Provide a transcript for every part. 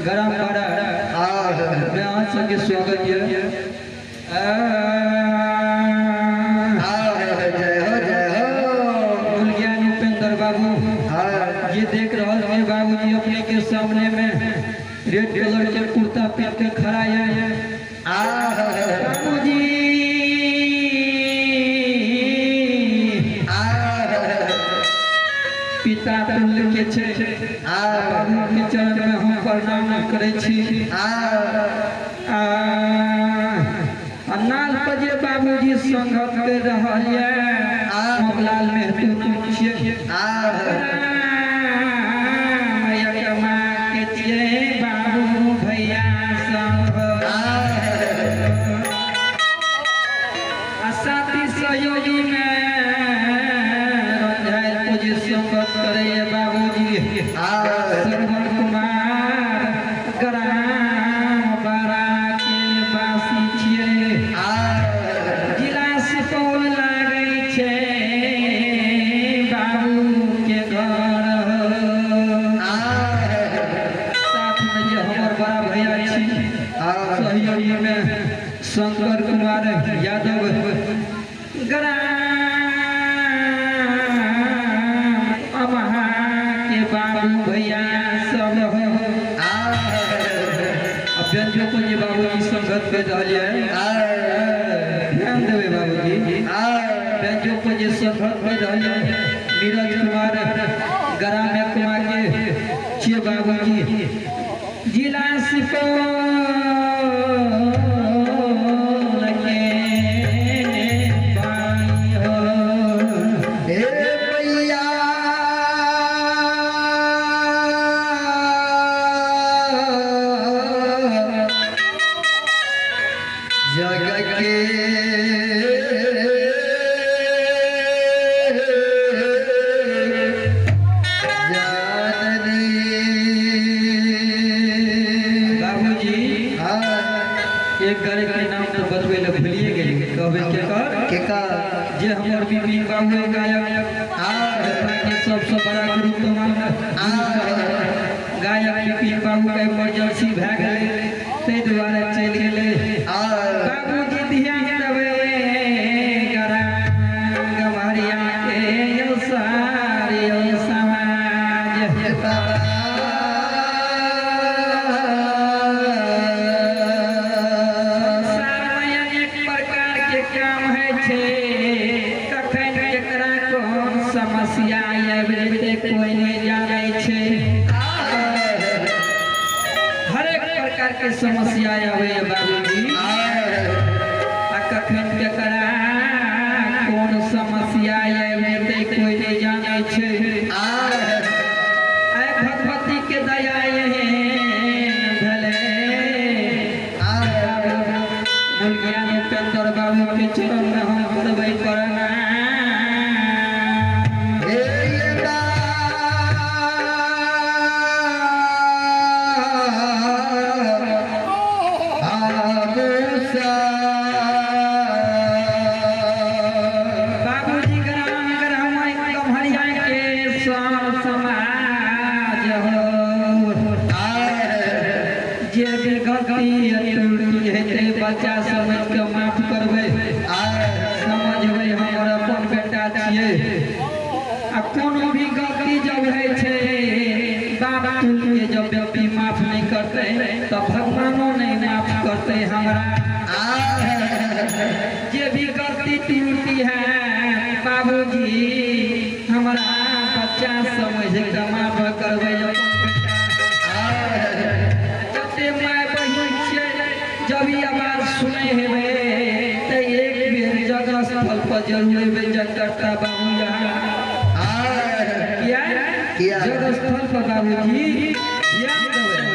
गरम बड़ा मैं आप सबके स्वागत है। उपेंद्र बाबू ये देख रहा है बाबू जी अपने के सामने में रेड कलर के कुर्ता पहन के खड़ा है बाबू जी पिता तुल्य के छे बाबू के चरण में हम प्रणाम करे छी। अन्नाल बजे बाबूजी संगत कर रहल है मोहनलाल मेहतू छिए मैया कमा के छिए बाबू भैया संग साथी सहयोगी में रंझाइल पूजी संगत करे बाबूजी श्रवण कुमार ग्राम बारा के वासी छिए जिला सुपौल लागे छे बाबू के घर साथ में जे हमर बड़ा भैया छी सहयोगी में शंकर कुमार यादव ग्राम अमहा के बाबू भैया सब व्यंजो को ये बाबूजी संगत पे डालिए ध्यान देवे बाबूजी व्यंजो को ये संगत पे डालिए नीरज कुमार ग्राम कुमार के छिए बाबूजी जिला सुपौल के भाई हो हे भैया जग के बाबूजी एक घर के नाम तो बतवे ले भूलिए गए कहबे के का जे हमर बीबी बाबू गायक के सबसे बड़ा गुरु तो गायक बीबी बाबू के इमरजेंसी भ गेले तै दुआरे चल गेले बाबूजी ध्यान देवे गमारिया के यो सारी यो समाज समस्या कोई नहीं जाने छे हर एक प्रकार के समस्या आवे बाबूजी कखन केकरा कौन समस्या आवे कोई नहीं जाने छे आय भगवती के दया भले ज्ञान उपेंद्र बाबू के चरण में हम करबै करना बाबूजी ग्राम कमहरिया के समाज हो जे भी गलती हेते बच्चा समझ के माफ करबे समझबे हमर अपन बेटा छिए आ कोनो भी गलती जब है छे बाप तुल्य जब व्यक्ति माफ नहीं करते तो भगवानो नहीं माफ करते हमरा जे भी गलती टूटी है बाबूजी हमरा बच्चा समझ के माफ करबे जते माय बहिन छे जब ई आवाज सुने हेबे त एक बेर जगह स्थल पर जरूर हेबे जगता बाबू किया जगह स्थल पर बाबूजी ध्यान देवे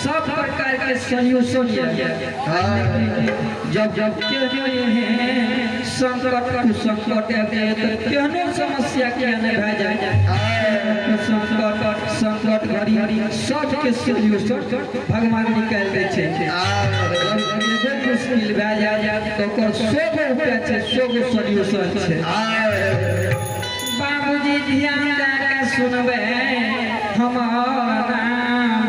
सब प्रकार के सॉल्यूशन जब संकट कुसंकट आते तो केहनो समस्या के न भए जाए संकट घड़ी सब के सॉल्यूशन भगवान निकाल दे छे मुश्किल भए जाए तो ओकर सब उपाय छे सब सॉल्यूशन छे बाबूजी ध्यान दे के सुनबे हमर नाम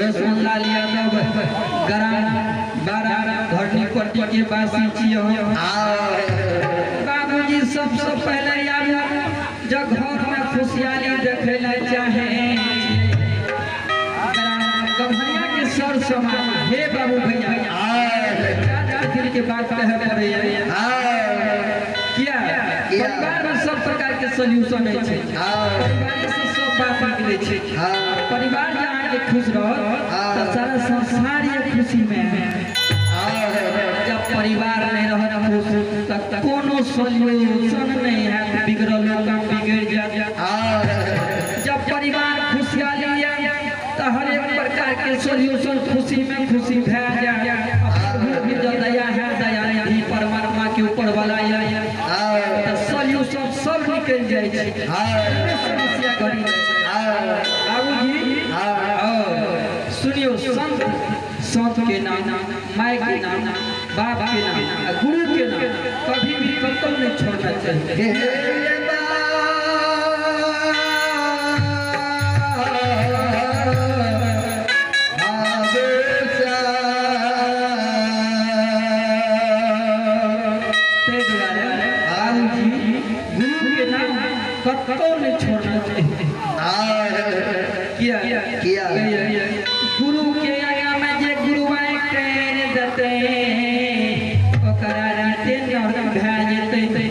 रसमलाल यादव ग्राम बारा धरनी पट्टी के वासी छियै बाबूजी सबसे पहले जब घर में खुशहाली देखे ला चाहे गम्हरिया के सर समान हे बाबू भैया दिल के बात कहे पड़े क्या परिवार में सब प्रकार के सॉल्यूशन है परिवार से सब बात निकले छे परिवार जहाँ के खुश रहो तो सारा संसार ये खुशी में है जब परिवार नहीं रहो खुश तब कोनो सॉल्यूशन नहीं है बिगड़ल काम बिगड़ जाए जब परिवार खुशहाली है तो हर एक प्रकार के सॉल्यूशन खुशी में खुशी भे जाए दया है दया निधि परमात्मा के ऊपर वाला तो सॉल्यूशन सब निकल जाए समस्या घड़ी बाबूजी सुनियो संत के नाम माय के नाम बाप के नाम गुरु के नाम कभी भी कतौ नहीं छोड़ना चाहिए कतौ नहीं छोड़ना चाहिए किया गुरु के आगा में जे गुरुआई कर देते ओकरा रीते नर भै जेते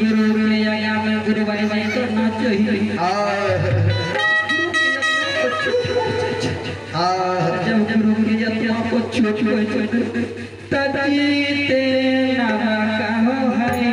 गुरु के आगा में गुरुआई नहीं करना चाहिए जब गुरु के जतना को छोट तजीते नाम कहो है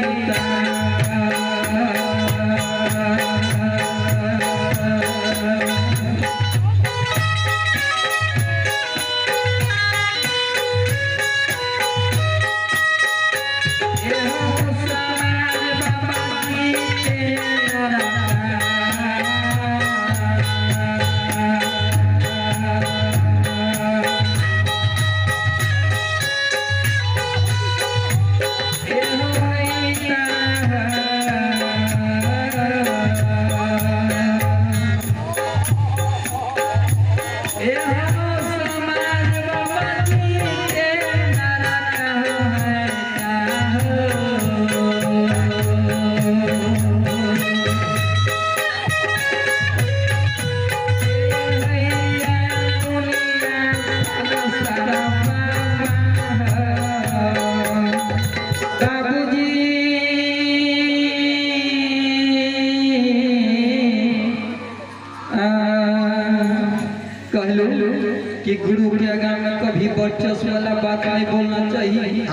कि गुरु के आगे में कभी वर्चस्व वाला बात नहीं बोलना चाहिए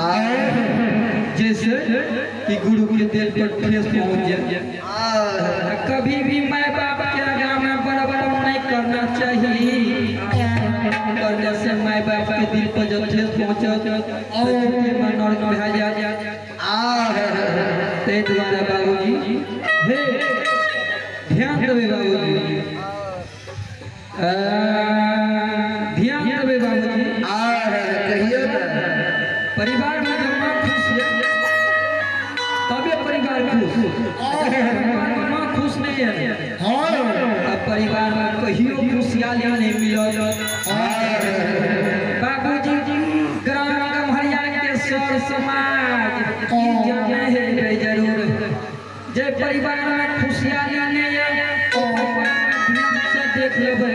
जैसे कि गुरु के दिल पर ठेस पहुंच जाए कभी भी माँ बाप के आगे में बड़ा नहीं करना चाहिए करने से माँ बाप के दिल पर जब ठेस पहुंचे मन नरक भै जाए ते द्वारा बाबूजी ध्यान देवे बाबूजी ध्यान देवे बाबूजी परिवार में जब माँ खुश है तबे परिवार खुश माँ खुश नहीं है अब परिवार में कहियो खुशहाली नहीं मिलल बाबूजी ग्राम गम्हरिया के सर समाज जाने है जरूर जे परिवार में खुशहाली नहीं है देख लेबै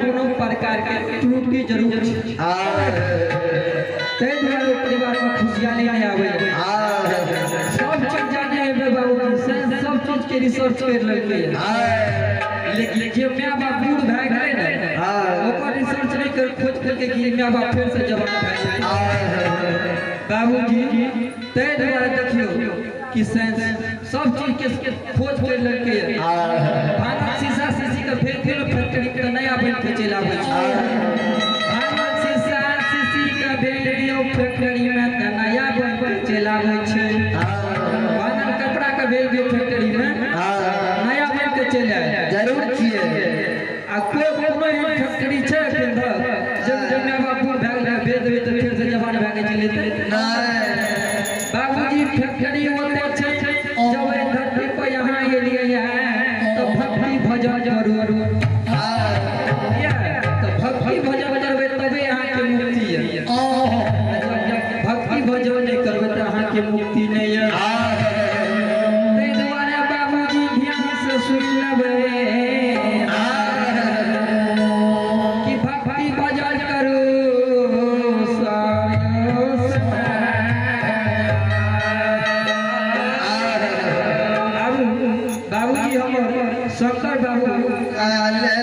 कोनो प्रकार के त्रुटि जरूर तै द्वारा परिवार में खुशहाली नहीं आवे सब चीज जाने है बाबू सब चीज के रिसर्च कर लेके लेकिन जे माँ बाप बूढ़ भै गए ना ओकर रिसर्च नहीं कर खोज के कि माँ बाप फिर से जवान भै बाबूजी तै द्वारा देखियो कि साइंस सब चीज के खोज कर लेके शीशा शीशी का फिर फैक्ट्री का नया बन के चला आवे शीशा शीशी का वीडियो फैक्ट्री में नया बन के चला आवे छे कपड़ा का वीडियो फैक्ट्री में नया बन के चला जरूर छिए आ कोई फैक्ट्री छे जब जब बाबू भै गए भेज देबे तो फिर से जवान भै के चले बाबूजी फैक्ट्री होते छे जब धरती पर यहाँ ये करू तो भक्ति भजन करबे तबे अहाँ के मुक्ति है भक्ति भजन नहीं करबे तो अहाँ के मुक्ति नहीं है ते द्वारा बाबूजी ध्यान से सुन लेबे कि भक्ति भजन करू बाबूजी हमर शंकर बाबू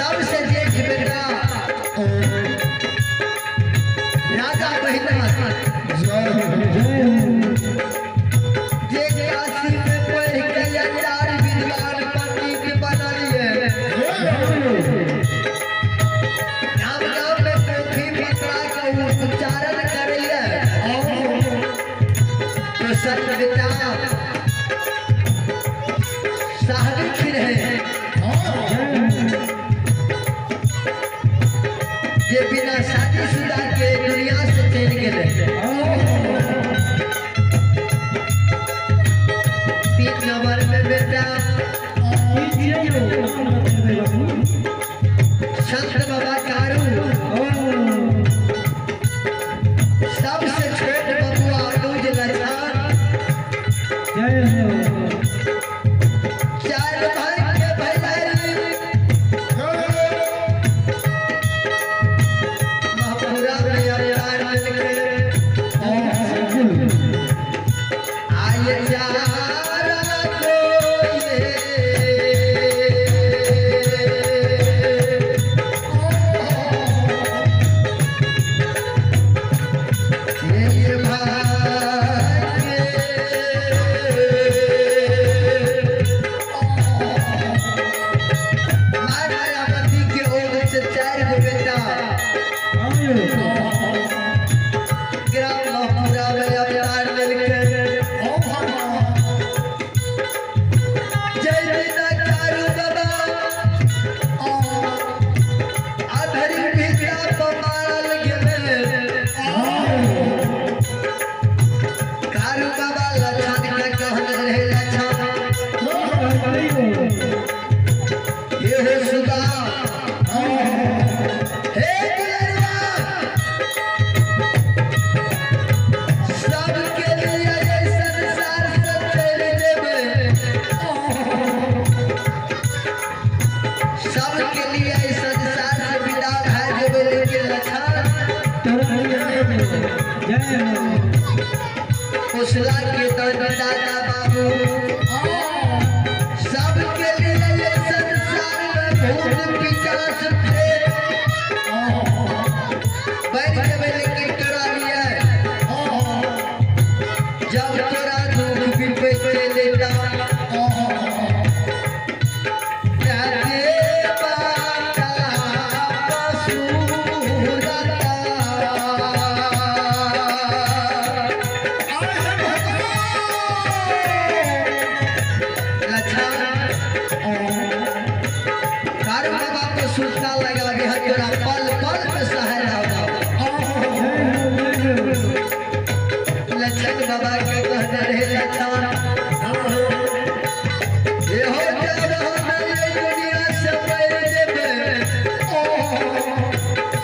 सबसे जेठ बेटा राजा महिनाथ जे काशी में पढ़ के अचार विद्वान पंडित बनलिए गाँव गाँव में पोथी पकड़ा के उच्चारण करिए तो सत्य साहबिक रहे ये बिना शादीशुदा के दुनिया से चल गए 3 नंबर में बेटा संत बाबा कारू सबसे छोट बबुआ अनुज लछन चार भाई के भैयारी महापुरा में अवतार मिलके आए चारा को ये भाग्य मायावती के ओर से 4 गो बेटा ग्राम महापुरा में अवतार मिलके जय बिना कारू बाबा आधरी भिजा पमारल गेले कारू बाबा लछन के कहन रहे लछन हे हो सुगा हे गुलरवा सबके लिए ये संसार से चल देवे सबके लिए इस संसार से विदा भा देवे लेकिन लछन कुशला के दादा बाबू सबके लिए ये संसार में भूत पिशाच प्रेत बैठ देवे लेकिन तोरा लिए जब तोरा दुख विपद से लेता जाते बाटा पशुरता कारू बाबा को सुलता लगा कि तोरा पल पल में सहारा लछन बाबा के कहते रहे लछन ये हो जब हम ये दुनिया से पैर देवे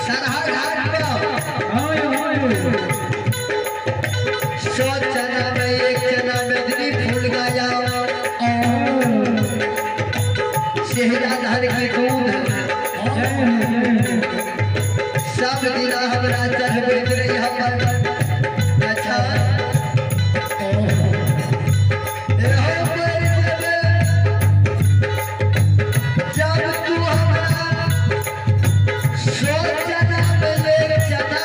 सरहा घाट पर 100 चना में 1 चना मेदनी फूल गया सेहरा धर के दूध सब दिन हमरा चढ़बैत रही हमर अच्छा जब तू हमरा 100 चना में 1 चना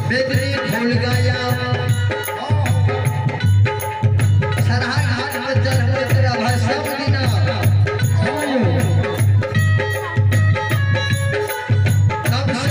मेदनी फूल गया सरहा घाट में चढ़बैत रह सब दिना तब से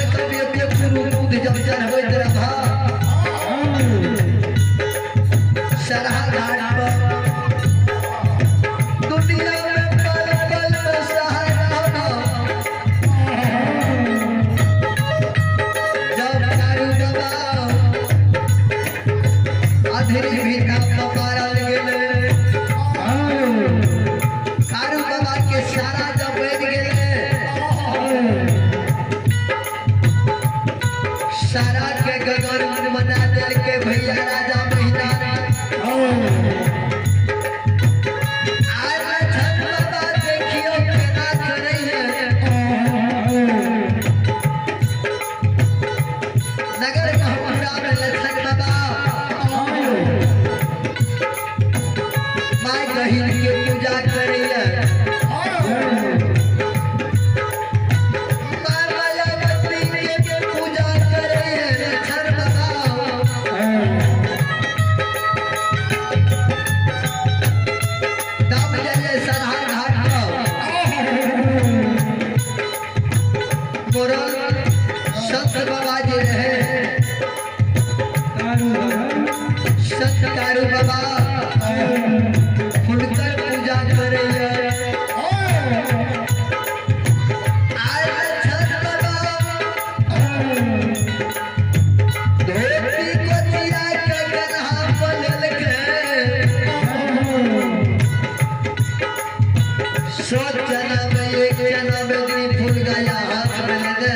100 चना में एक चना में भी फूल गया हाथ में लेने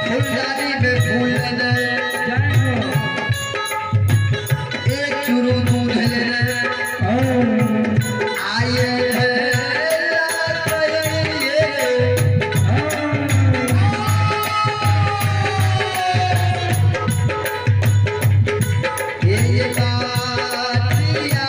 फूलदानी में फूल लेने एक चुरू दूध लेने आए हैं ये बातिया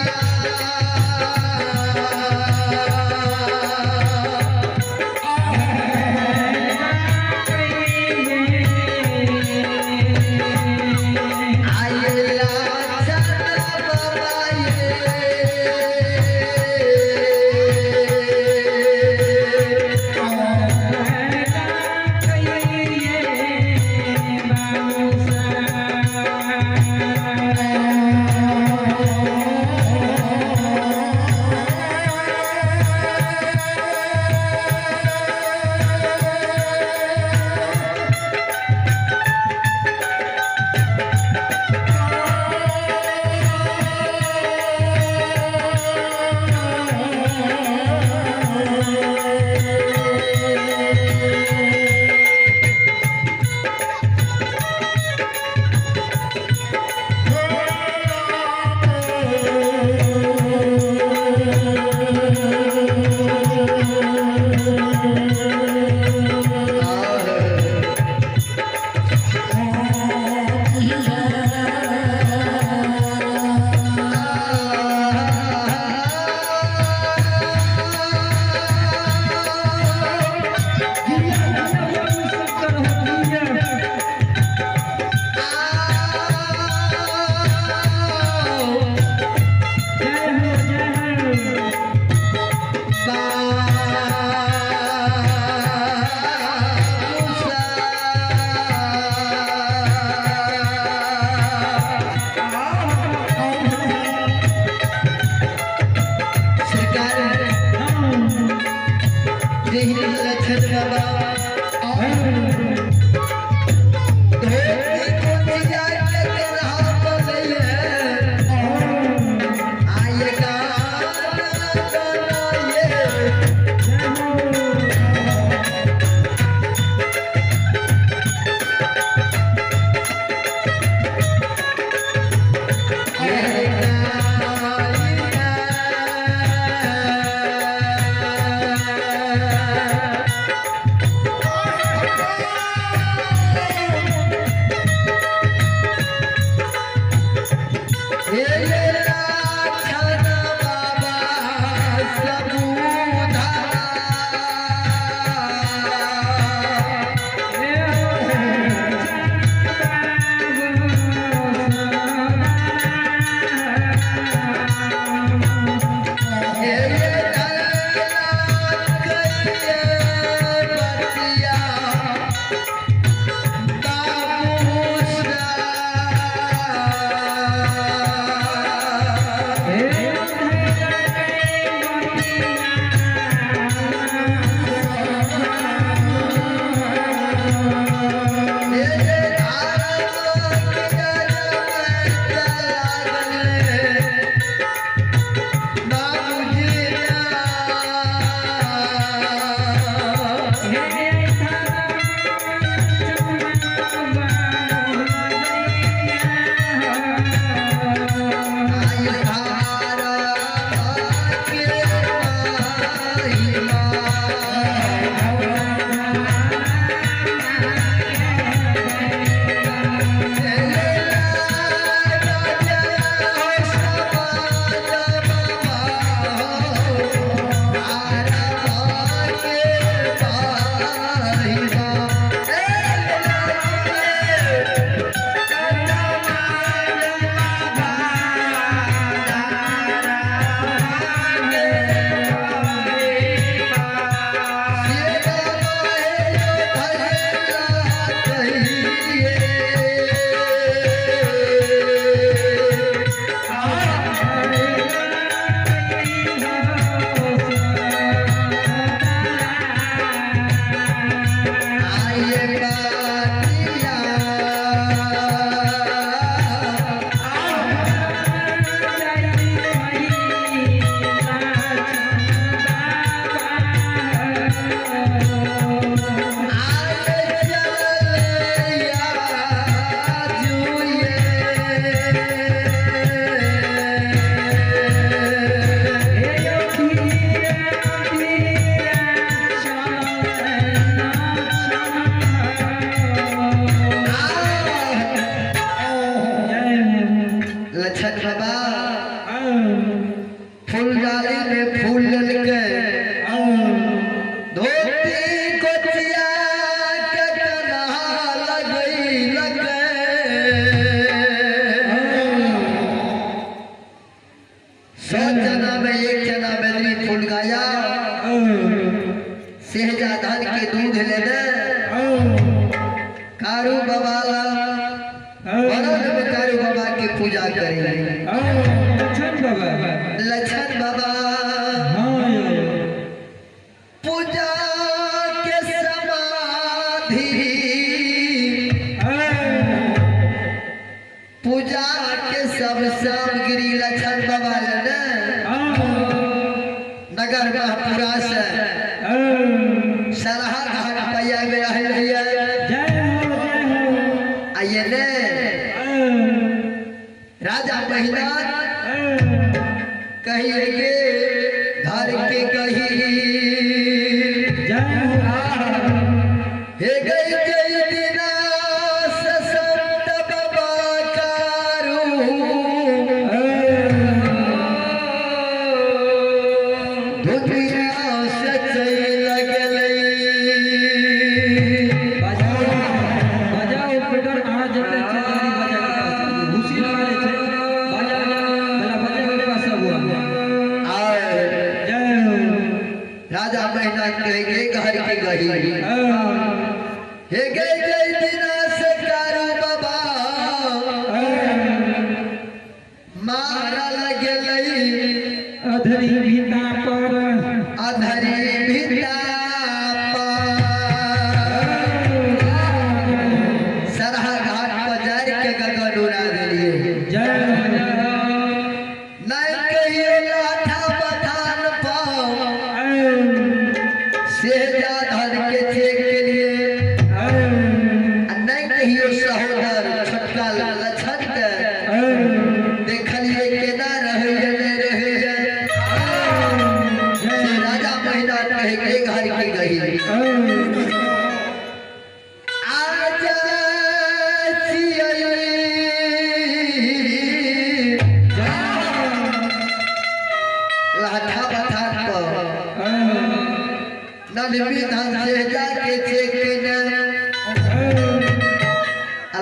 नगर महापुरा से सरहा घाट पाया गया है भैया। आइए ने राजा महिला कहिए घर के कही हे गई कई दिना ससंत बाबा कारू दुनिया से चल लगलई बजाओ पेटर आ जते छे घुसी मारे छे बजाओ बजा पास हुआ राजा महिला कहेंगे घर की गही हे गई जय दिना से कारू बाबा मारा लगलई अधरी भीता पर अधरी भिता सरहा घाट पर जार के गगन उड़ा दिए नहीं कहियो लाठा बथान पाओ सेजा धर के चेक के लिए नहीं कहियो सहोदर छोटका लछन के देखलिए केना रहे ने रहे से राजा महिला कहे के घर की गई आजा सियई लाठा बथान पर नलवी धान से जाके चेकिन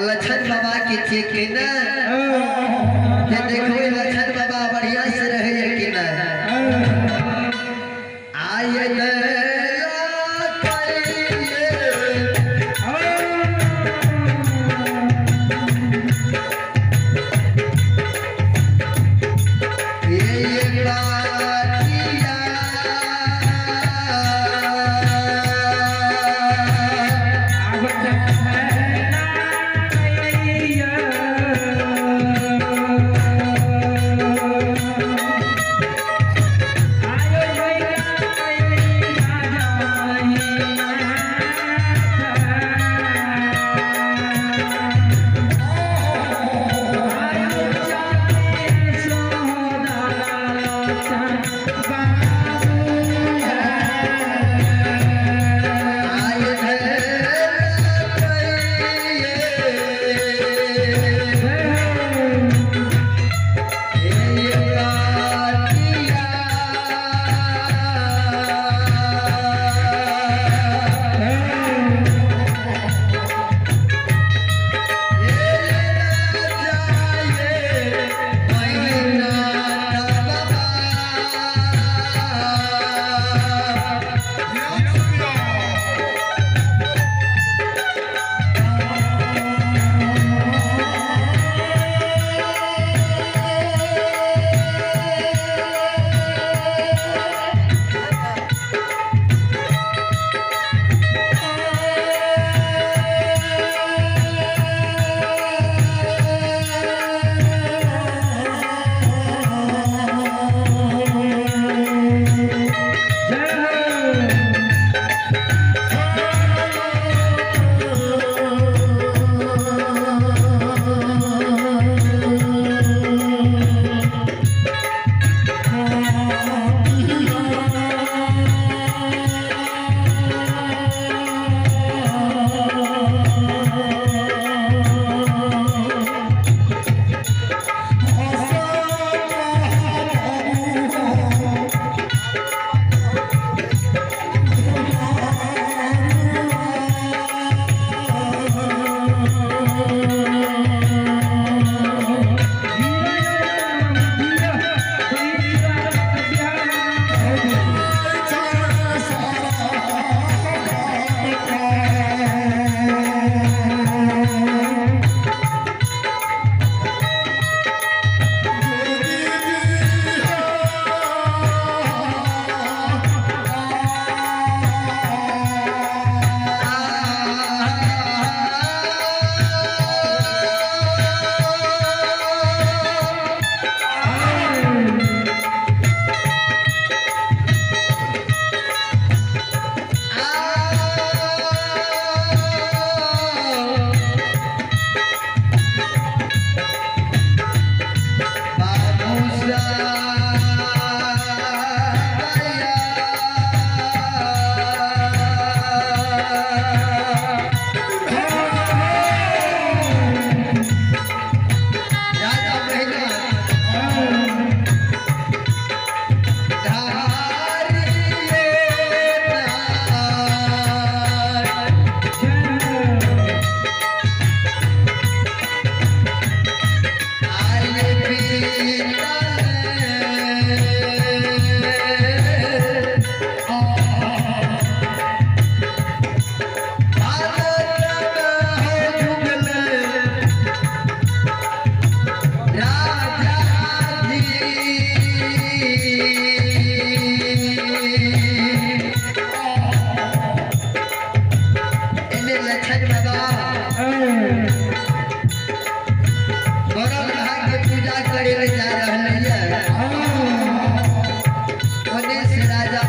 लक्षण बाबा की चेकिन ये देखो लक्षण बाबा बढ़िया से रहे यकीन आये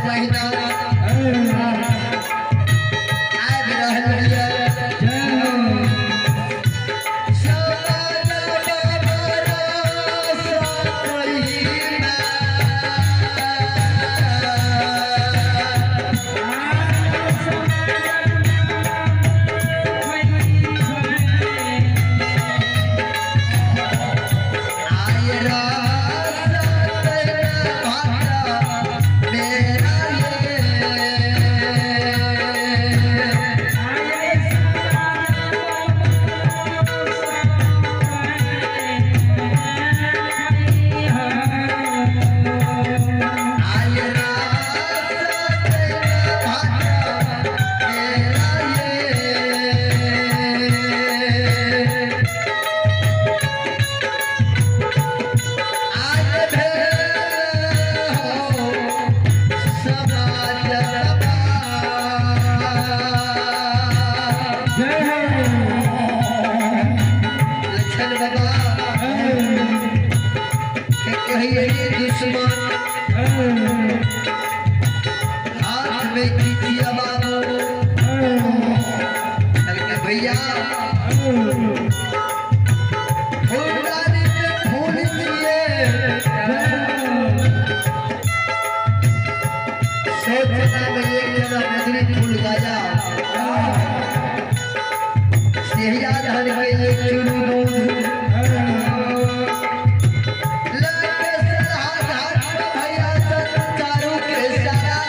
महीना आबि रहल ये भैया फूलदानी में फूल दिए सोचना में एक जना नजरी फूल गाया सेहिया धन के एक चुरू दूध लगे सलाह घाट में भैया संस्कारों के सारा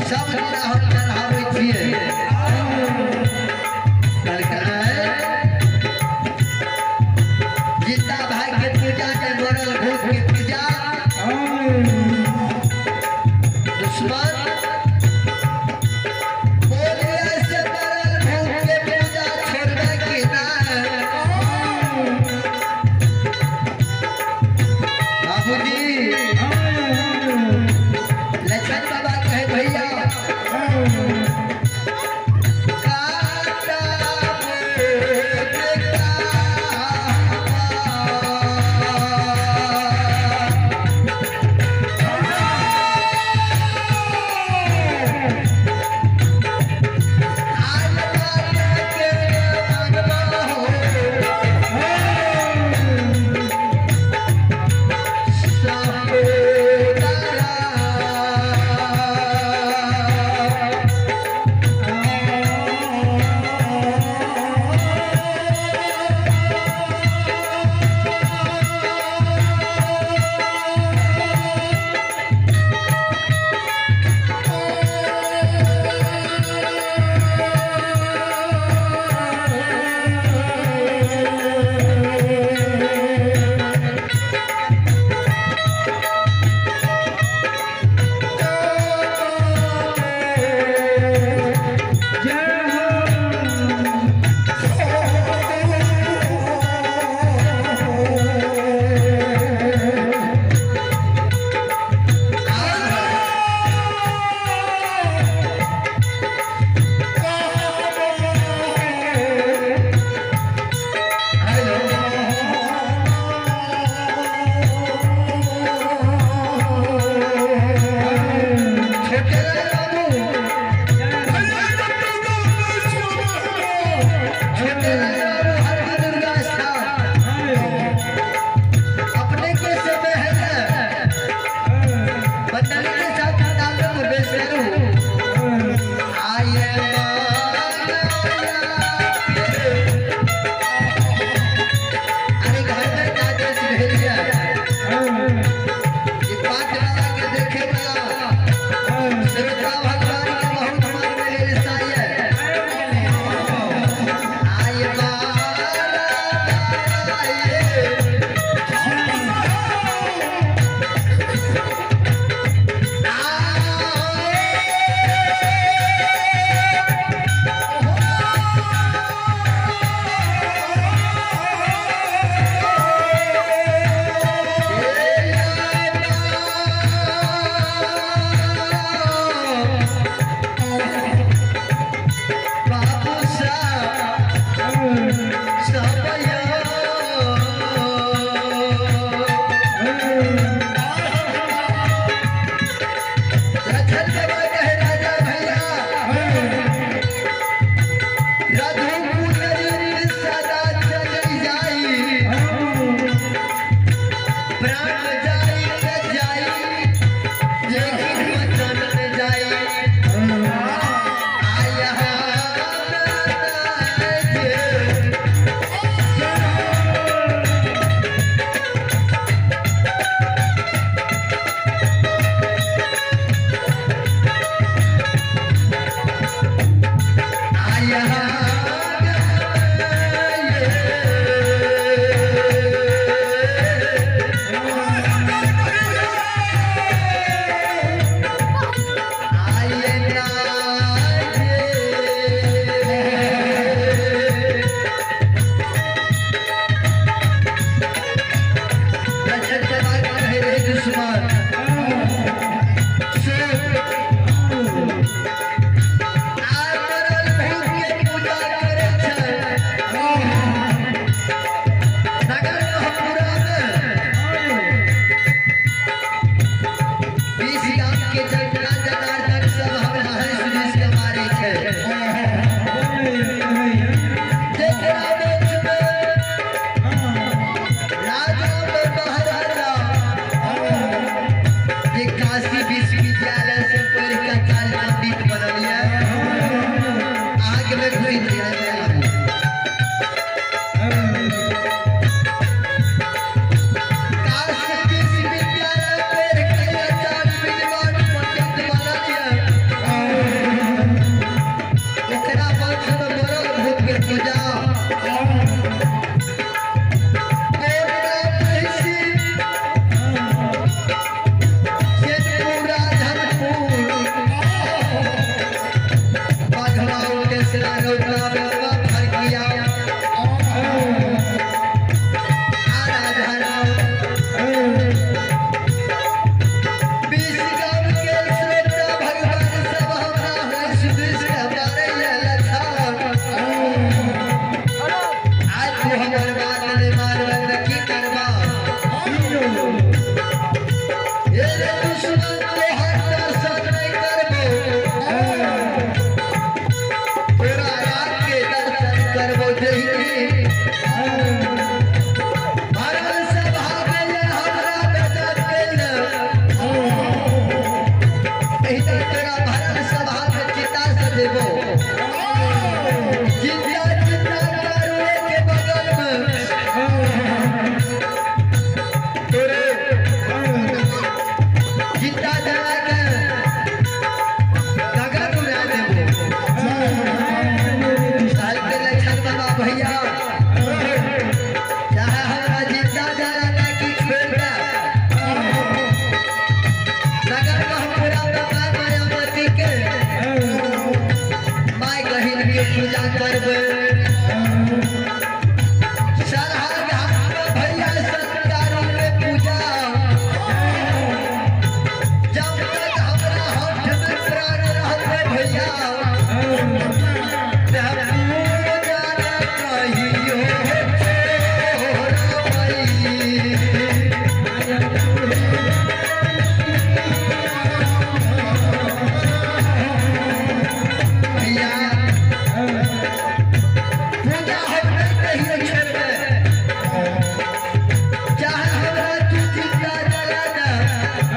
सब जना हम चढ़ावे छिए जिंदा भाई के पूजा के मरल भूत के पूजा दुश्मन बोले ऐसे मरल भूत के पूजा छोड़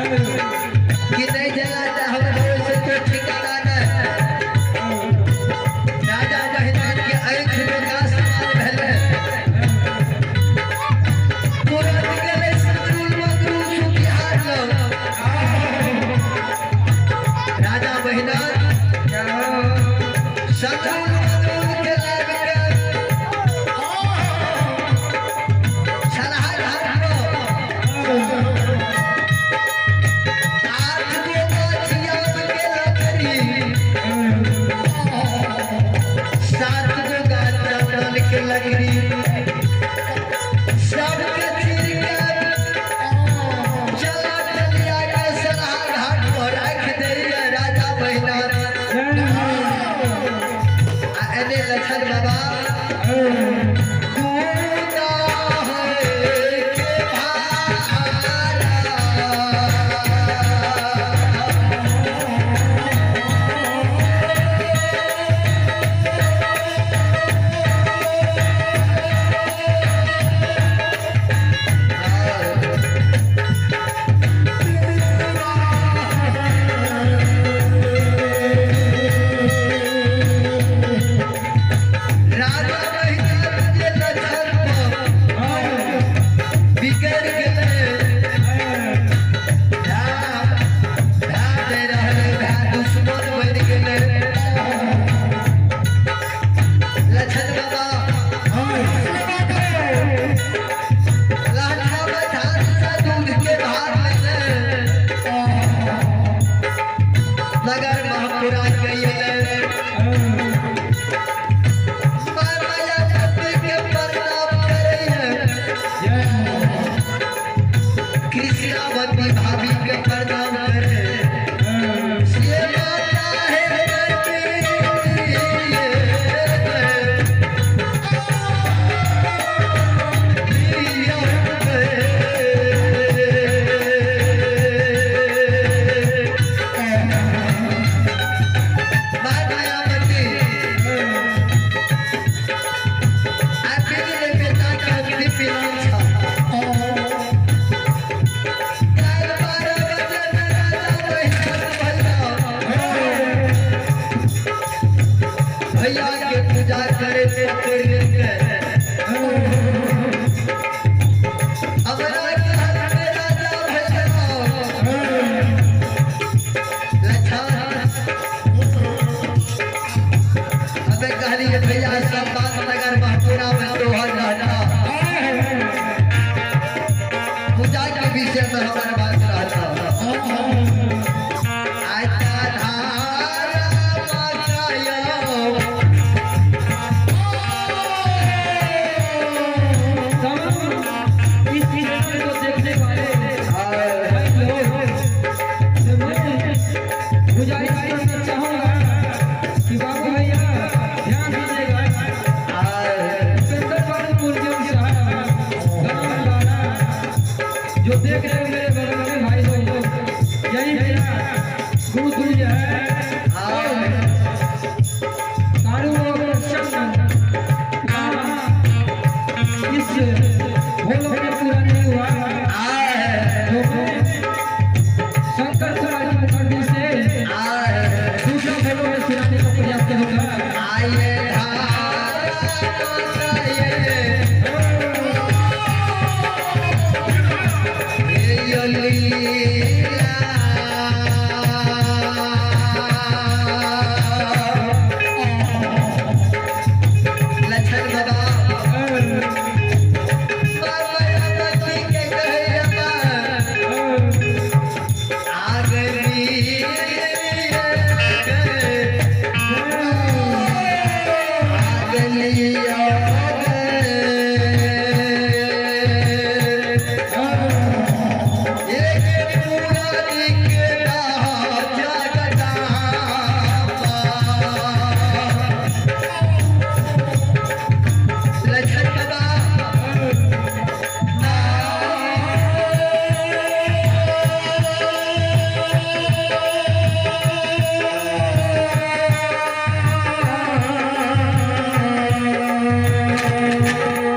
कि नहीं जलाता हमरो से तो ठिकाना नहीं। राजा बहनान के आँख में का समान भेले तुरंत गेले शत्रुल मगरूर सुखिहार लोग। राजा बहनान शत्रुल मगरूर के लग के सलाह घाट भैया के पूजा करे से भैया सब बात नगर महपुरा में तोहर रहता पूजा के विषय में हमारा बात रहता जो देख रहे हैं मेरे बगल में भाई लोग यही